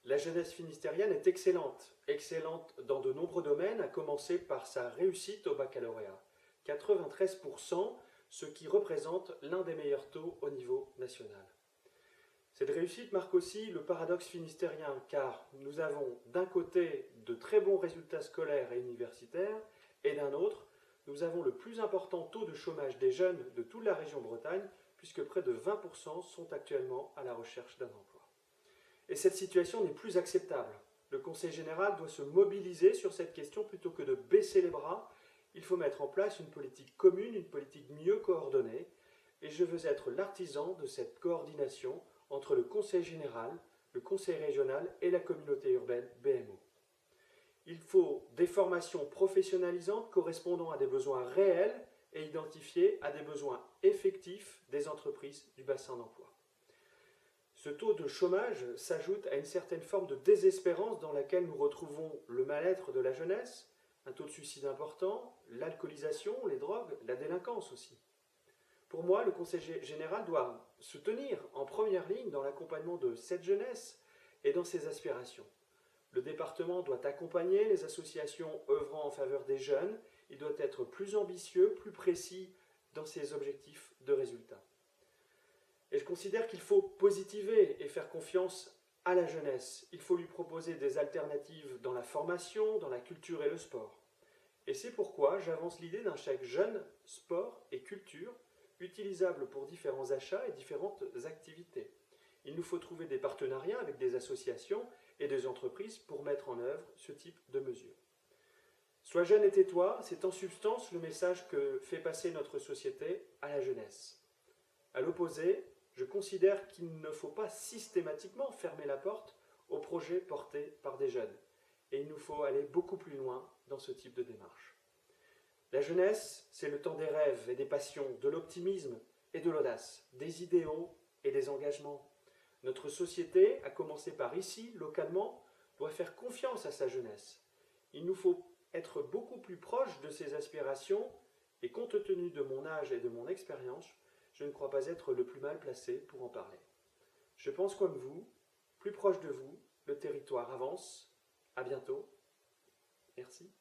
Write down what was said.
La jeunesse finistérienne est excellente, excellente dans de nombreux domaines, à commencer par sa réussite au baccalauréat. 93%, ce qui représente l'un des meilleurs taux au niveau national. Cette réussite marque aussi le paradoxe finistérien, car nous avons d'un côté de très bons résultats scolaires et universitaires, et d'un autre, nous avons le plus important taux de chômage des jeunes de toute la région Bretagne, puisque près de 20% sont actuellement à la recherche d'un emploi. Et cette situation n'est plus acceptable. Le Conseil général doit se mobiliser sur cette question plutôt que de baisser les bras. Il faut mettre en place une politique commune, une politique mieux coordonnée, et je veux être l'artisan de cette coordination entre le Conseil général, le Conseil régional et la communauté urbaine BMO. Il faut des formations professionnalisantes correspondant à des besoins réels et identifiés à des besoins effectifs des entreprises du bassin d'emploi. Ce taux de chômage s'ajoute à une certaine forme de désespérance dans laquelle nous retrouvons le mal-être de la jeunesse, un taux de suicide important, l'alcoolisation, les drogues, la délinquance aussi. Pour moi, le Conseil général doit se tenir en première ligne dans l'accompagnement de cette jeunesse et dans ses aspirations. Le département doit accompagner les associations œuvrant en faveur des jeunes, il doit être plus ambitieux, plus précis dans ses objectifs de résultats. Et je considère qu'il faut positiver et faire confiance à la jeunesse. Il faut lui proposer des alternatives dans la formation, dans la culture et le sport. Et c'est pourquoi j'avance l'idée d'un chèque jeune, sport et culture, utilisable pour différents achats et différentes activités. Il nous faut trouver des partenariats avec des associations et des entreprises pour mettre en œuvre ce type de mesures. Sois jeune et tais-toi, c'est en substance le message que fait passer notre société à la jeunesse. À l'opposé, je considère qu'il ne faut pas systématiquement fermer la porte aux projets portés par des jeunes. Et il nous faut aller beaucoup plus loin dans ce type de démarche. La jeunesse, c'est le temps des rêves et des passions, de l'optimisme et de l'audace, des idéaux et des engagements. Notre société, à commencer par ici, localement, doit faire confiance à sa jeunesse. Il nous faut être beaucoup plus proche de ses aspirations et compte tenu de mon âge et de mon expérience, je ne crois pas être le plus mal placé pour en parler. Je pense comme vous, plus proche de vous, le territoire avance. À bientôt. Merci.